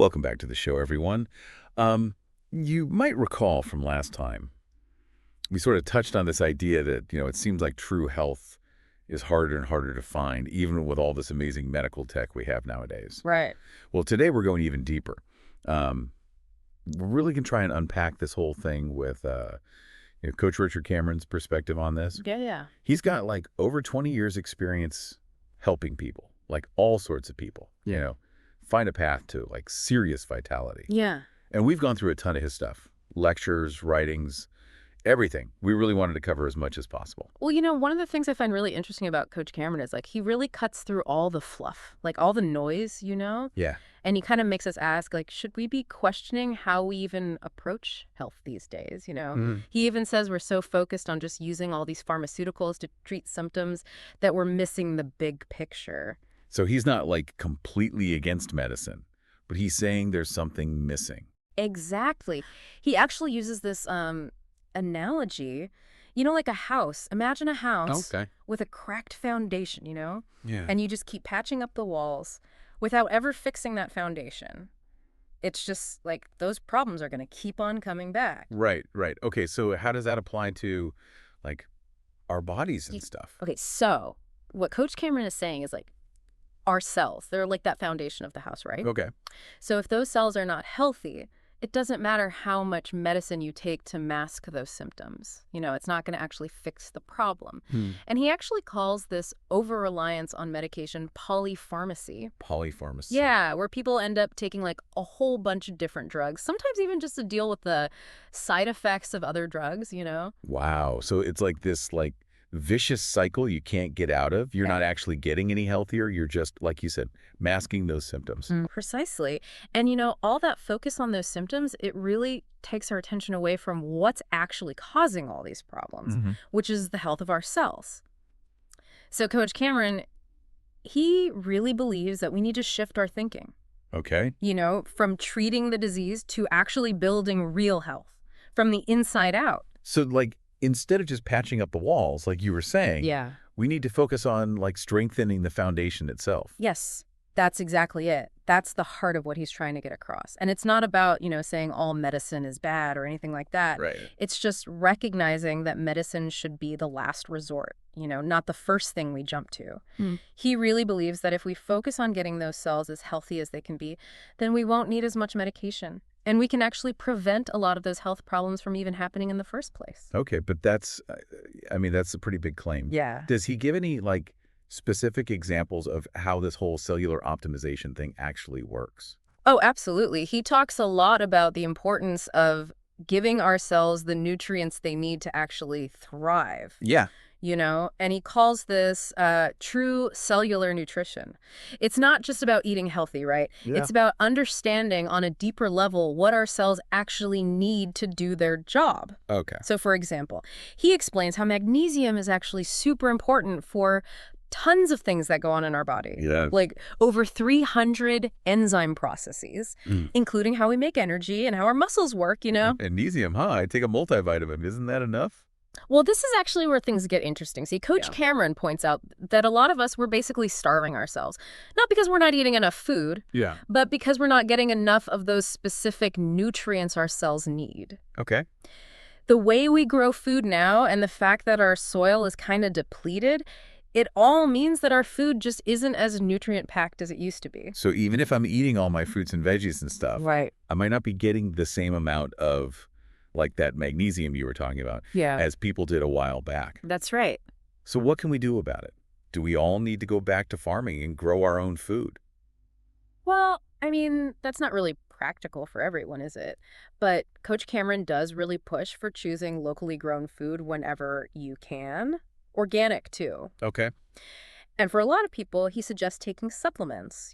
Welcome back to the show, everyone. Um, you might recall from last time, we sort of touched on this idea that, it seems like true health is harder and harder to find, even with all this amazing medical tech we have nowadays. Right. Well, today we're going even deeper. Um, we're really going to try and unpack this whole thing with Coach Richard Cameron's perspective on this. Yeah. He's got like over 20 years experience helping people, like all sorts of people, find a path to like serious vitality. Yeah. And we've gone through a ton of his stuff, lectures, writings, everything. We really wanted to cover as much as possible. Well, one of the things I find really interesting about Coach Cameron is like he really cuts through all the fluff, like all the noise, Yeah. and he kind of makes us ask, like, should we be questioning how we even approach health these days, He even says we're so focused on just using all these pharmaceuticals to treat symptoms that we're missing the big picture. So he's not like completely against medicine, but he's saying there's something missing. Exactly. He actually uses this analogy, like a house. Imagine a house with a cracked foundation, Yeah. and you just keep patching up the walls without ever fixing that foundation. It's just like those problems are going to keep on coming back. Right. Okay, so how does that apply to like our bodies and stuff? Okay, so what Coach Cameron is saying is like our cells, they're like that foundation of the house, right? Okay. So if those cells are not healthy, it doesn't matter how much medicine you take to mask those symptoms. It's not going to actually fix the problem. And he actually calls this over-reliance on medication polypharmacy. Polypharmacy. Yeah, where people end up taking like a whole bunch of different drugs, sometimes even just to deal with the side effects of other drugs, Wow. So it's like this like vicious cycle you can't get out of. You're not actually getting any healthier. You're just, like you said, masking those symptoms. Precisely. And all that focus on those symptoms, it really takes our attention away from what's actually causing all these problems, which is the health of our cells. So Coach Cameron, he really believes that we need to shift our thinking. Okay. From treating the disease to actually building real health from the inside out. So like instead of just patching up the walls, like you were saying, we need to focus on like strengthening the foundation itself. Yes, that's exactly it. That's the heart of what he's trying to get across. And it's not about, saying all medicine is bad or anything like that. Right. It's just recognizing that medicine should be the last resort, not the first thing we jump to. He really believes that if we focus on getting those cells as healthy as they can be, then we won't need as much medication. And we can actually prevent a lot of those health problems from even happening in the first place. Okay, but that's a pretty big claim. Yeah. Does he give any like specific examples of how this whole cellular optimization thing actually works? Oh, absolutely. He talks a lot about the importance of giving our cells the nutrients they need to actually thrive. Yeah. And he calls this true cellular nutrition. It's not just about eating healthy, right? Yeah. It's about understanding on a deeper level what our cells actually need to do their job. Okay. So, for example, he explains how magnesium is actually super important for tons of things that go on in our body. Yeah. Like over 300 enzyme processes, including how we make energy and how our muscles work, Magnesium, huh? I take a multivitamin. Isn't that enough? Well, this is actually where things get interesting. See, Coach Cameron points out that a lot of us, we're basically starving ourselves. Not because we're not eating enough food, but because we're not getting enough of those specific nutrients our cells need. Okay. The way we grow food now and the fact that our soil is kind of depleted, it all means that our food just isn't as nutrient-packed as it used to be. So even if I'm eating all my fruits and veggies and stuff, Right. I might not be getting the same amount of like that magnesium you were talking about as people did a while back. That's right. So what can we do about it? Do we all need to go back to farming and grow our own food? Well, that's not really practical for everyone, is it? But Coach Cameron does really push for choosing locally grown food whenever you can. Organic, too. Okay. And for a lot of people, he suggests taking supplements,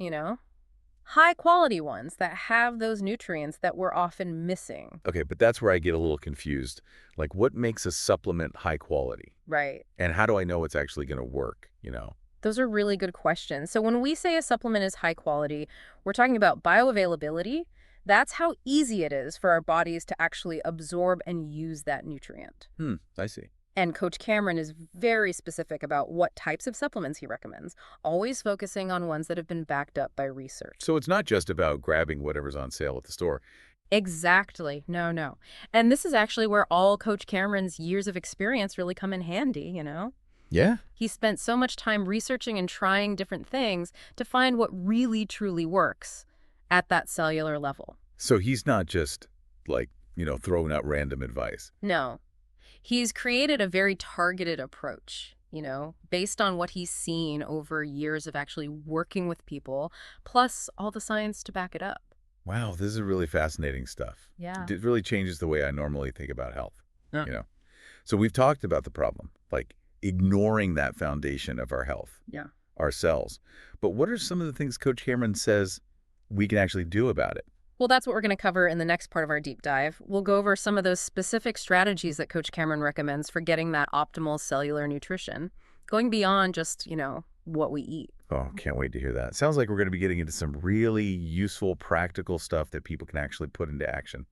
high-quality ones that have those nutrients that we're often missing. Okay, but that's where I get a little confused. Like, what makes a supplement high quality? Right. And how do I know it's actually going to work, Those are really good questions. So when we say a supplement is high quality, we're talking about bioavailability. That's how easy it is for our bodies to actually absorb and use that nutrient. I see. And Coach Cameron is very specific about what types of supplements he recommends, always focusing on ones that have been backed up by research. So it's not just about grabbing whatever's on sale at the store. Exactly. No, no. And this is actually where all Coach Cameron's years of experience really come in handy, you know? Yeah? He spent so much time researching and trying different things to find what really truly works at that cellular level. So he's not just, like, throwing out random advice. No, he's created a very targeted approach, based on what he's seen over years of actually working with people, plus all the science to back it up. Wow, this is really fascinating stuff. Yeah. It really changes the way I normally think about health, Yeah. you know? So we've talked about the problem, like ignoring that foundation of our health, Yeah. our cells. But what are some of the things Coach Cameron says we can actually do about it? Well, that's what we're going to cover in the next part of our deep dive. We'll go over some of those specific strategies that Coach Cameron recommends for getting that optimal cellular nutrition, going beyond just, what we eat. Oh, can't wait to hear that. Sounds like we're going to be getting into some really useful, practical stuff that people can actually put into action,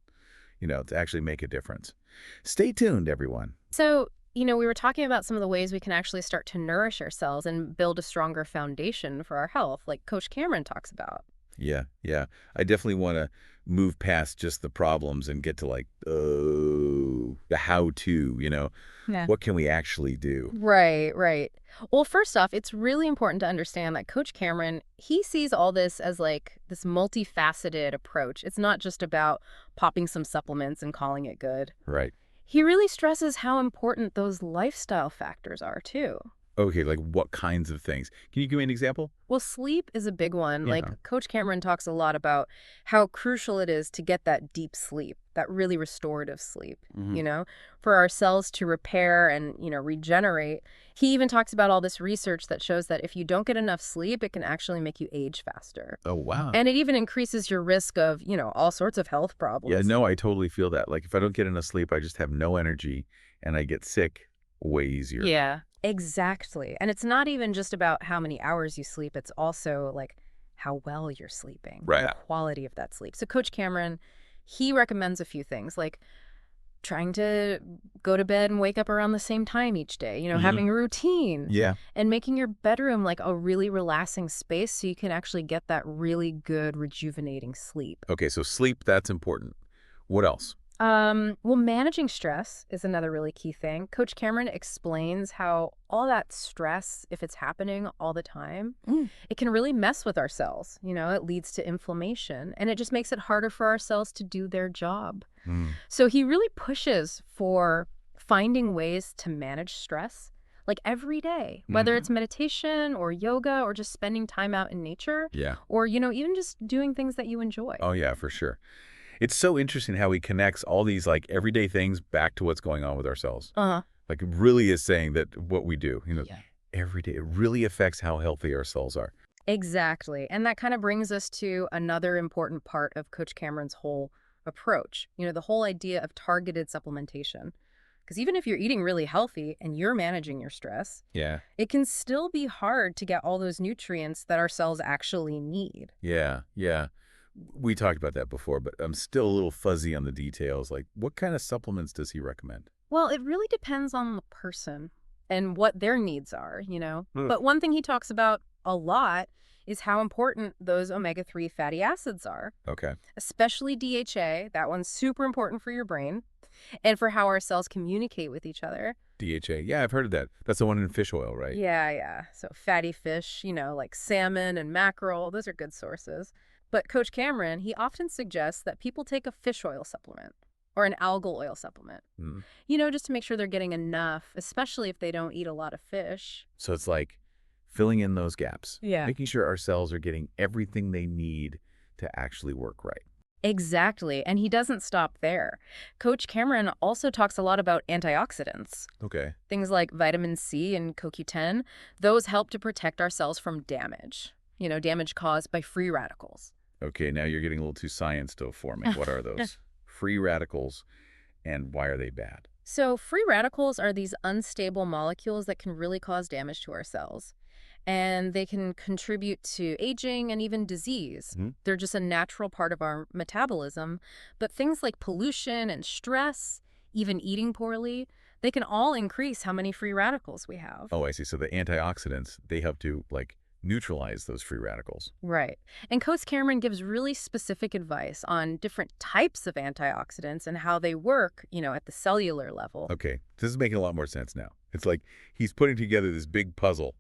to actually make a difference. Stay tuned, everyone. So, we were talking about some of the ways we can actually start to nourish ourselves and build a stronger foundation for our health, like Coach Cameron talks about. Yeah, yeah. I definitely want to move past just the problems and get to like, oh, the how-to, Yeah. what can we actually do? Right, right. Well, first off, it's really important to understand that Coach Cameron, he sees all this as like this multifaceted approach. It's not just about popping some supplements and calling it good. Right. He really stresses how important those lifestyle factors are, too. Okay, like what kinds of things? Can you give me an example? Well, sleep is a big one. Yeah. Like, Coach Cameron talks a lot about how crucial it is to get that deep sleep, that really restorative sleep, Mhm. for our cells to repair and, regenerate. He even talks about all this research that shows that if you don't get enough sleep, it can actually make you age faster. Oh, wow. And it even increases your risk of, all sorts of health problems. Yeah, no, I totally feel that. Like if I don't get enough sleep, I just have no energy and I get sick way easier. Yeah, exactly. And it's not even just about how many hours you sleep. It's also like how well you're sleeping, Right. the quality of that sleep. So Coach Cameron, he recommends a few things like trying to go to bed and wake up around the same time each day, Mhm. having a routine Yeah. and making your bedroom like a really relaxing space so you can actually get that really good rejuvenating sleep. Okay, so sleep, that's important. What else? Well, managing stress is another really key thing. Coach Cameron explains how all that stress, if it's happening all the time, it can really mess with our cells. It leads to inflammation and it just makes it harder for our cells to do their job. Mm. So he really pushes for finding ways to manage stress, like every day, whether it's meditation or yoga or just spending time out in nature Yeah. or, even just doing things that you enjoy. Oh, yeah, for sure. It's so interesting how he connects all these like everyday things back to what's going on with ourselves. Uh-huh. Like it really is saying that what we do, Yeah. every day, it really affects how healthy our cells are. Exactly. And that kind of brings us to another important part of Coach Cameron's whole approach, the whole idea of targeted supplementation. Because even if you're eating really healthy and you're managing your stress, Yeah. it can still be hard to get all those nutrients that our cells actually need. Yeah. Yeah. We talked about that before, but I'm still a little fuzzy on the details. Like what kind of supplements does he recommend? Well, it really depends on the person and what their needs are. Hmm. But one thing he talks about a lot is how important those omega-3 fatty acids are, Okay. especially DHA. That one's super important for your brain and for how our cells communicate with each other. DHA. Yeah, I've heard of that. That's the one in fish oil, right? Yeah, yeah. So fatty fish, like salmon and mackerel, those are good sources. But Coach Cameron, he often suggests that people take a fish oil supplement or an algal oil supplement, Mm. just to make sure they're getting enough, especially if they don't eat a lot of fish. So it's like filling in those gaps. Yeah. Making sure our cells are getting everything they need to actually work right. Exactly. And he doesn't stop there. Coach Cameron also talks a lot about antioxidants. Okay. Things like vitamin C and CoQ10, those help to protect our cells from damage, damage caused by free radicals. Okay, now you're getting a little too science for me. What are those? Free radicals, and why are they bad? So free radicals are these unstable molecules that can really cause damage to our cells. And they can contribute to aging and even disease. Mhm. They're just a natural part of our metabolism. But things like pollution and stress, even eating poorly, They can all increase how many free radicals we have. Oh, I see. So the antioxidants, they help to, like, neutralize those free radicals. Right. And Coates Cameron gives really specific advice on different types of antioxidants and how they work, at the cellular level. Okay, this is making a lot more sense now. It's like he's putting together this big puzzle,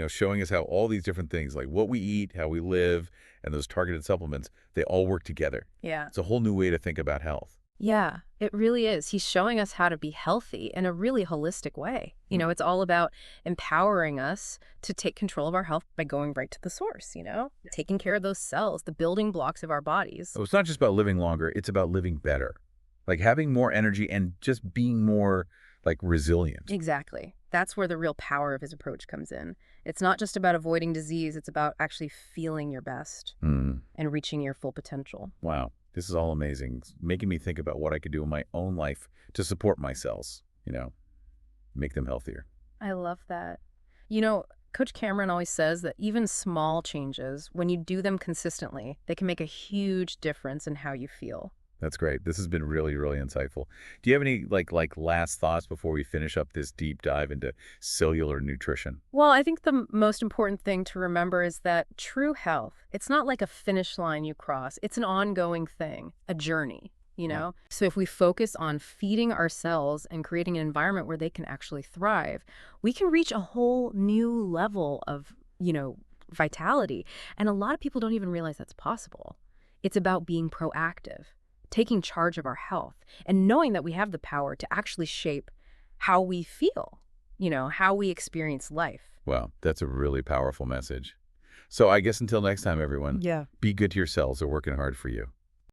showing us how all these different things, like what we eat, how we live, and those targeted supplements, they all work together. Yeah. It's a whole new way to think about health. Yeah, it really is. He's showing us how to be healthy in a really holistic way. It's all about empowering us to take control of our health by going right to the source, taking care of those cells, the building blocks of our bodies. So it's not just about living longer, it's about living better. Like having more energy and just being more, like, resilient. Exactly. That's where the real power of his approach comes in. It's not just about avoiding disease, it's about actually feeling your best Hmm. and reaching your full potential. Wow, this is all amazing. It's making me think about what I could do in my own life to support my cells, make them healthier. I love that. Coach Cameron always says that even small changes, when you do them consistently, they can make a huge difference in how you feel. That's great. This has been really, really insightful. Do you have any like last thoughts before we finish up this deep dive into cellular nutrition? Well, I think the most important thing to remember is that true health, it's not like a finish line you cross. It's an ongoing thing, a journey, you Wow. know? So if we focus on feeding our cells and creating an environment where they can actually thrive, we can reach a whole new level of, vitality. And a lot of people don't even realize that's possible. It's about being proactive, taking charge of our health, and knowing that we have the power to actually shape how we feel, how we experience life. Wow, that's a really powerful message. So I guess until next time, everyone, Yeah. be good to yourselves. They're working hard for you.